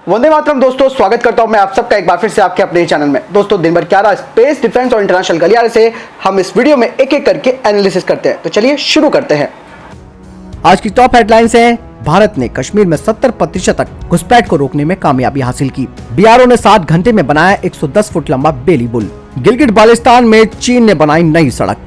वंदे मातरम दोस्तों, स्वागत करता हूं मैं आप सबका एक बार फिर से आपके अपने चैनल में। दोस्तों, दिन भर क्या रहा स्पेस, डिफेंस और इंटरनेशनल गलियारे से हम इस वीडियो में एक एक करके एनालिसिस करते हैं। तो चलिए शुरू करते हैं। आज की टॉप हेडलाइंस है, भारत ने कश्मीर में 70% तक घुसपैठ को रोकने में कामयाबी हासिल की। बीआरओ ने 7 घंटे में बनाया 110 फुट लंबा बेली पुल। गिलगिट बाल्टिस्तान में चीन ने बनाई नई सड़क।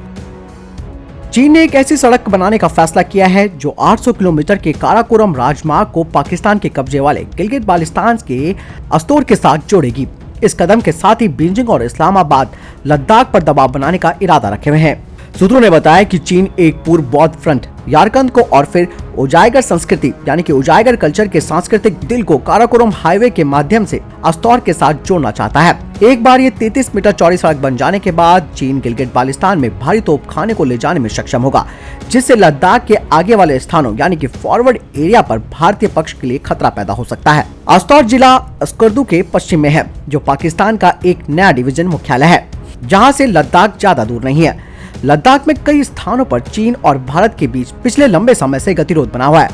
चीन ने एक ऐसी सड़क बनाने का फैसला किया है जो 800 किलोमीटर के काराकोरम राजमार्ग को पाकिस्तान के कब्जे वाले गिलगिट बाल्टिस्तान के अस्तोर के साथ जोड़ेगी। इस कदम के साथ ही बीजिंग और इस्लामाबाद लद्दाख पर दबाव बनाने का इरादा रखे हुए हैं। सूत्रों ने बताया कि चीन एक पूर्व बौद्ध फ्रंट यारकंद को और फिर उजाइगर संस्कृति यानी कि उजाइगर कल्चर के सांस्कृतिक दिल को काराकोरम हाईवे के माध्यम से अस्तौर के साथ जोड़ना चाहता है। एक बार ये 33 मीटर चौड़ी सड़क बन जाने के बाद चीन गिलगिट बाल्टिस्तान में भारी तोप खाने को ले जाने में सक्षम होगा, जिससे लद्दाख के आगे वाले स्थानों यानी कि फॉरवर्ड एरिया पर भारतीय पक्ष के लिए खतरा पैदा हो सकता है। अस्तौर जिला स्कर्दू के पश्चिम में है, जो पाकिस्तान का एक नया डिवीजन मुख्यालय है, जहाँ से लद्दाख ज्यादा दूर नहीं है। लद्दाख में कई स्थानों पर चीन और भारत के बीच पिछले लंबे समय से गतिरोध बना हुआ है।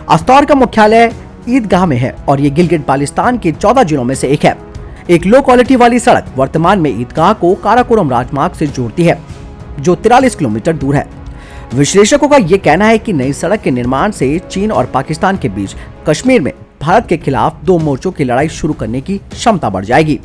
अस्तौर का मुख्यालय ईदगाह में है और ये गिलगिट बाल्टिस्तान के 14 जिलों में से एक है। एक लो क्वालिटी वाली सड़क वर्तमान में ईदगाह को काराकोरम राजमार्ग से जोड़ती है, जो 43 किलोमीटर दूर है। विश्लेषकों का ये कहना है कि नई सड़क के निर्माण से चीन और पाकिस्तान के बीच कश्मीर में भारत के खिलाफ 2 मोर्चों की लड़ाई शुरू करने की क्षमता बढ़ जाएगी।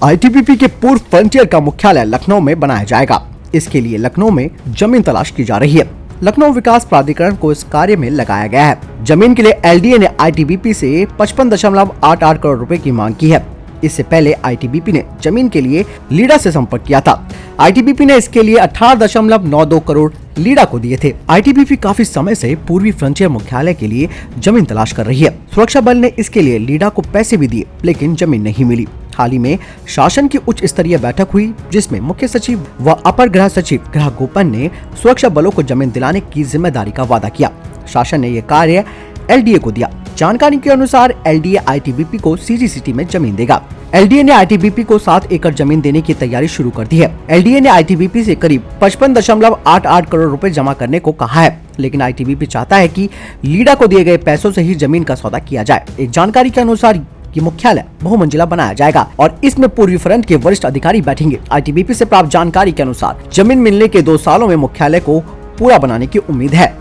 आईटीबीपी के पूर्व फ्रंटियर का मुख्यालय लखनऊ में बनाया जाएगा। इसके लिए लखनऊ में जमीन तलाश की जा रही है। लखनऊ विकास प्राधिकरण को इस कार्य में लगाया गया है। जमीन के लिए एलडीए ने आईटीबीपी से 55.88 करोड़ रुपए की मांग की है। इससे पहले आईटीबीपी ने जमीन के लिए लीडा से संपर्क किया था। आईटीबीपी ने इसके लिए 18.92 करोड़ लीडा को दिए थे। आईटीबीपी काफी समय से पूर्वी फ्रंटियर मुख्यालय के लिए जमीन तलाश कर रही है। सुरक्षा बल ने इसके लिए लीडा को पैसे भी दिए, लेकिन जमीन नहीं मिली। हाल ही में शासन की उच्च स्तरीय बैठक हुई, जिसमें मुख्य सचिव व अपर गृह सचिव गृह गोपन ने सुरक्षा बलों को जमीन दिलाने की जिम्मेदारी का वादा किया। शासन ने यह कार्य एलडीए को दिया। जानकारी के अनुसार एलडीए आईटीबीपी को सीजीसीटी में जमीन देगा। एलडीए ने आईटीबीपी को 7 एकड़ जमीन देने की तैयारी शुरू कर दी है। एलडीए ने आईटीबीपी से करीब 55.88 करोड़ रुपए जमा करने को कहा है, लेकिन आईटीबीपी चाहता है कि लीडा को दिए गए पैसों से ही जमीन का सौदा किया जाए। एक जानकारी के अनुसार ये मुख्यालय बहुमंजिला बनाया जाएगा और इसमें पूर्वी फ्रंट के वरिष्ठ अधिकारी बैठेंगे। आईटीबीपी से प्राप्त जानकारी के अनुसार जमीन मिलने के 2 सालों में मुख्यालय को पूरा बनाने की उम्मीद है।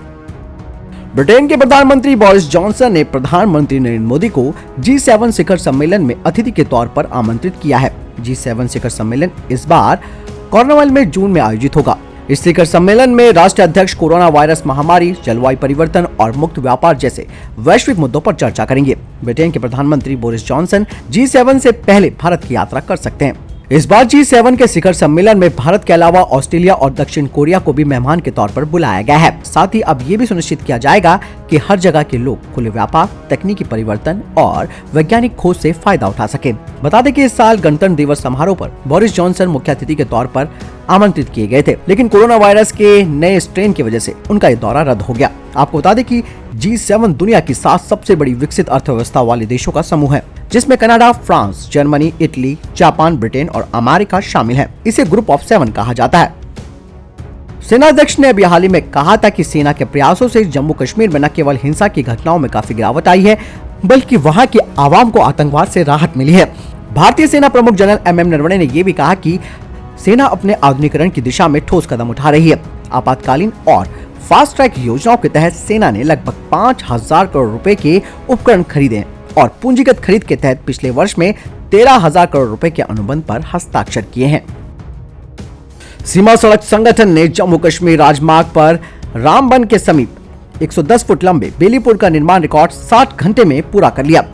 ब्रिटेन के प्रधानमंत्री बोरिस जॉनसन ने प्रधानमंत्री नरेंद्र मोदी को G7 शिखर सम्मेलन में अतिथि के तौर पर आमंत्रित किया है। G7 शिखर सम्मेलन इस बार कॉर्नवाल में जून में आयोजित होगा। इस शिखर सम्मेलन में राष्ट्र अध्यक्ष कोरोना वायरस महामारी, जलवायु परिवर्तन और मुक्त व्यापार जैसे वैश्विक मुद्दों पर चर्चा करेंगे। ब्रिटेन के प्रधानमंत्री बोरिस जॉनसन G7 से पहले भारत की यात्रा कर सकते हैं। इस बार G7 के शिखर सम्मेलन में भारत के अलावा ऑस्ट्रेलिया और दक्षिण कोरिया को भी मेहमान के तौर पर बुलाया गया है। साथ ही अब ये भी सुनिश्चित किया जाएगा कि हर जगह के लोग खुले व्यापार, तकनीकी परिवर्तन और वैज्ञानिक खोज से फायदा उठा सकें। बता दें कि इस साल गणतंत्र दिवस समारोह पर बोरिस जॉनसन मुख्य अतिथि के तौर पर आमंत्रित किए गए थे, लेकिन कोरोना वायरस के नए स्ट्रेन की वजह से उनका ये दौरा रद्द हो गया। आपको बता दें कि G7 दुनिया की 7 सबसे बड़ी विकसित अर्थव्यवस्था वाले देशों का समूह है, जिसमें Canada, France, Germany, Italy, Japan, Britain और अमेरिका शामिल है। इसे ग्रुप ऑफ 7 कहा जाता है। सेनाध्यक्ष ने अभी हाल ही में कहा था कि सेना के प्रयासों से जम्मू कश्मीर में न केवल हिंसा की घटनाओं में काफी गिरावट आई है, बल्कि वहां की आवाम को आतंकवाद से राहत मिली है। भारतीय सेना प्रमुख जनरल MM नरवणे ने यह भी कहा कि सेना अपने आधुनिकीकरण की दिशा में ठोस कदम उठा रही है। आपातकालीन और फास्ट ट्रैक योजनाओं के तहत सेना ने लगभग 5000 करोड़ रुपए के उपकरण खरीदे और पूंजीगत खरीद के तहत पिछले वर्ष में 13,000 करोड़ रुपए के अनुबंध पर हस्ताक्षर किए हैं। सीमा सड़क संगठन ने जम्मू कश्मीर राजमार्ग पर रामबन के समीप 110 फुट लंबे बेली पुल का निर्माण रिकॉर्ड 60 घंटे में पूरा कर लिया।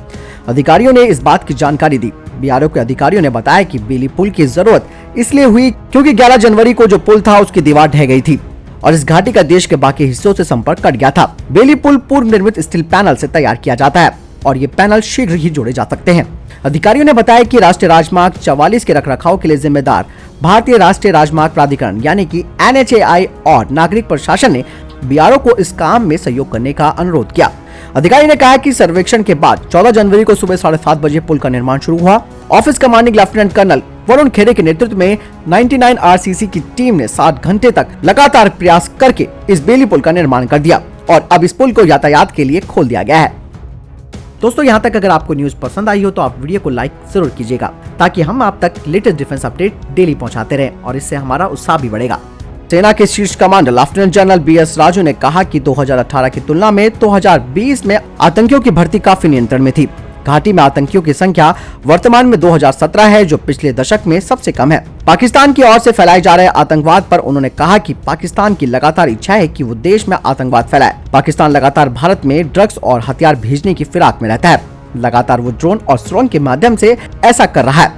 अधिकारियों ने इस बात की जानकारी दी। बीआरओ के अधिकारियों ने बताया कि बेली पुल की जरूरत इसलिए हुई क्योंकि 11 जनवरी को जो पुल था उसकी दीवार ढह गई थी और इस घाटी का देश के बाकी हिस्सों से संपर्क कट गया था। बेली पुल पूर्व निर्मित स्टील पैनल से तैयार किया जाता है और ये पैनल शीघ्र ही जोड़े जा सकते हैं। अधिकारियों ने बताया कि राष्ट्रीय राजमार्ग 44 के रखरखाव के लिए जिम्मेदार भारतीय राष्ट्रीय राजमार्ग प्राधिकरण यानी कि NHAI और नागरिक प्रशासन ने बीआरओ को इस काम में सहयोग करने का अनुरोध किया। अधिकारी ने कहा कि सर्वेक्षण के बाद 14 जनवरी को सुबह 7:30 बजे पुल का निर्माण शुरू हुआ। Office commanding lieutenant colonel Varun Khere के नेतृत्व में 99 RCC की टीम ने 7 घंटे तक लगातार प्रयास करके इस बेली पुल का निर्माण कर दिया और अब इस पुल को यातायात के लिए खोल दिया गया है। दोस्तों यहाँ तक अगर आपको न्यूज पसंद आई हो तो आप वीडियो को लाइक जरूर कीजिएगा, ताकि हम आप तक लेटेस्ट डिफेंस अपडेट डेली पहुँचाते रहें और इससे हमारा उत्साह भी बढ़ेगा। सेना के शीर्ष commander lieutenant general BS Raju ने कहा कि 2018 की तुलना में 2020 में आतंकियों की भर्ती काफी नियंत्रण में थी। घाटी में आतंकियों की संख्या वर्तमान में 2017 है, जो पिछले दशक में सबसे कम है। पाकिस्तान की ओर से फैलाए जा रहे आतंकवाद पर उन्होंने कहा कि पाकिस्तान की लगातार इच्छा है कि वो देश में आतंकवाद फैलाए। पाकिस्तान लगातार भारत में ड्रग्स और हथियार भेजने की फिराक में रहता है। लगातार वो ड्रोन और सुरंग के माध्यम से ऐसा कर रहा है।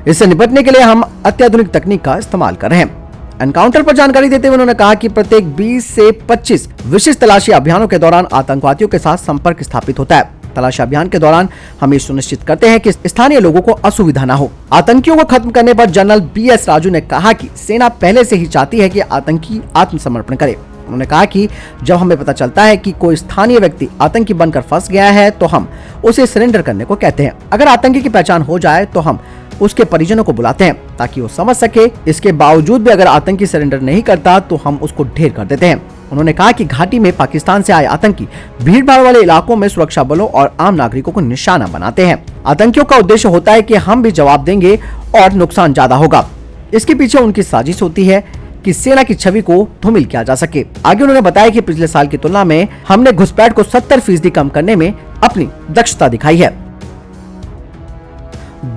इससे निपटने के लिए हम अत्याधुनिक तकनीक का इस्तेमाल कर रहे हैं। एनकाउंटर पर जानकारी देते हुए उन्होंने कहा कि प्रत्येक 20 से 25 विशिष्ट तलाशी अभियानों के दौरान आतंकवादियों के साथ संपर्क स्थापित होता है। तलाशी अभियान के दौरान हम ये सुनिश्चित करते हैं कि स्थानीय लोगों को असुविधा न हो। आतंकियों को खत्म करने पर जनरल BS राजू ने कहा कि सेना पहले से ही चाहती है कि आतंकी आत्मसमर्पण करे। उन्होंने कहा कि जब हमें पता चलता है कि कोई स्थानीय व्यक्ति आतंकी बनकर फंस गया है तो हम उसे सरेंडर करने को कहते हैं। अगर आतंकी की पहचान हो जाए तो हम उसके परिजनों को बुलाते हैं ताकि वो समझ सके। इसके बावजूद भी अगर आतंकी सरेंडर नहीं करता तो हम उसको ढेर कर देते हैं। उन्होंने कहा कि घाटी में पाकिस्तान से आए आतंकी भीड़भाड़ वाले इलाकों में सुरक्षा बलों और आम नागरिकों को निशाना बनाते हैं। आतंकियों का उद्देश्य होता है कि हम भी जवाब देंगे और नुकसान ज्यादा होगा। इसके पीछे उनकी साजिश होती है कि सेना की छवि को धूमिल किया जा सके। आगे उन्होंने बताया कि पिछले साल की तुलना में हमने घुसपैठ को 70% कम करने में अपनी दक्षता दिखाई है।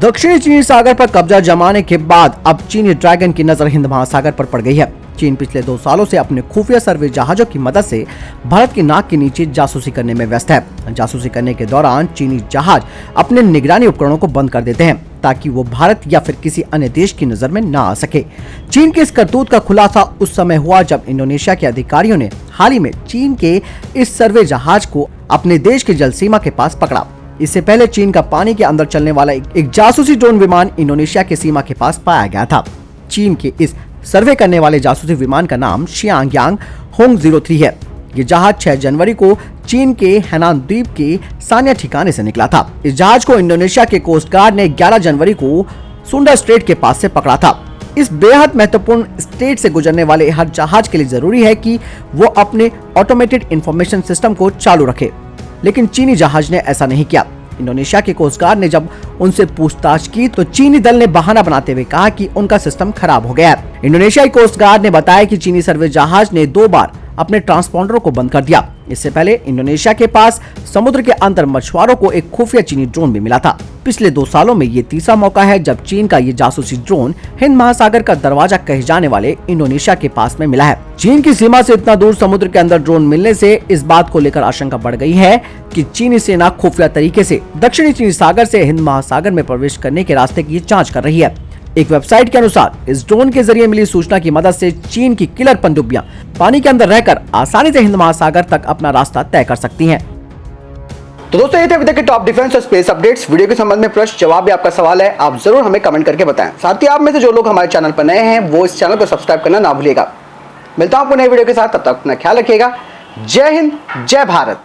दक्षिणी चीनी सागर पर कब्जा जमाने के बाद अब चीनी ड्रैगन की नजर हिंद महासागर पर पड़ गई है। चीन पिछले 2 सालों से अपने खुफिया सर्वे जहाजों की मदद से भारत की नाक के नीचे जासूसी करने में व्यस्त है। जासूसी करने के दौरान चीनी जहाज अपने निगरानी उपकरणों को बंद कर देते हैं ताकि वो भारत या फिर किसी अन्य देश की नजर में न आ सके। चीन के इस करतूत का खुलासा उस समय हुआ जब इंडोनेशिया के अधिकारियों ने हाल ही में चीन के इस सर्वे जहाज को अपने देश की जल सीमा के पास पकड़ा। इससे पहले चीन का पानी के अंदर चलने वाला एक जासूसी ड्रोन विमान इंडोनेशिया के सीमा के पास पाया गया था। चीन के इस सर्वे करने वाले जासूसी विमान का नाम शियांग होंग 03 है। ये जहाज 6 जनवरी को चीन के हैनान द्वीप के सान्या ठिकाने से निकला था। इस जहाज को इंडोनेशिया के कोस्ट गार्ड ने 11 जनवरी को सुंडा स्ट्रेट के पास से पकड़ा था। इस बेहद महत्वपूर्ण स्टेट से गुजरने वाले हर जहाज के लिए जरूरी है कि वो अपने ऑटोमेटेड इंफॉर्मेशन सिस्टम को चालू रखे, लेकिन चीनी जहाज ने ऐसा नहीं किया। इंडोनेशिया के कोस्ट गार्ड ने जब उनसे पूछताछ की तो चीनी दल ने बहाना बनाते हुए कहा कि उनका सिस्टम खराब हो गया है। इंडोनेशियाई कोस्ट गार्ड ने बताया कि चीनी सर्वे जहाज ने 2 बार अपने ट्रांसपॉन्डरों को बंद कर दिया। इससे पहले इंडोनेशिया के पास समुद्र के अंदर मछुआरों को एक खुफिया चीनी ड्रोन भी मिला था। पिछले 2 सालों में ये तीसरा मौका है जब चीन का ये जासूसी ड्रोन हिंद महासागर का दरवाजा कहे जाने वाले इंडोनेशिया के पास में मिला है। चीन की सीमा से इतना दूर समुद्र के अंदर ड्रोन मिलने से इस बात को लेकर आशंका बढ़ गई है कि चीनी सेना खुफिया तरीके से दक्षिणी चीनी सागर से हिंद महासागर में प्रवेश करने के रास्ते की जांच कर रही है। एक वेबसाइट के अनुसार इस ड्रोन के जरिए मिली सूचना की मदद से चीन की किलर पनडुब्बियां पानी के अंदर रहकर आसानी से हिंद महासागर तक अपना रास्ता तय कर सकती हैं। तो दोस्तों, ये थे अभी तक के टॉप डिफेंस और स्पेस अपडेट्स। वीडियो के संबंध में प्रश्न जवाब या आपका सवाल है, आप जरूर हमें कमेंट करके बताएं। साथ ही आप में से जो लोग हमारे चैनल पर नए हैं वो इस चैनल को सब्सक्राइब करना ना भूलिएगा। मिलता हूं आपको नए वीडियो के साथ, तब तक अपना ख्याल रखिएगा। जय हिंद, जय भारत।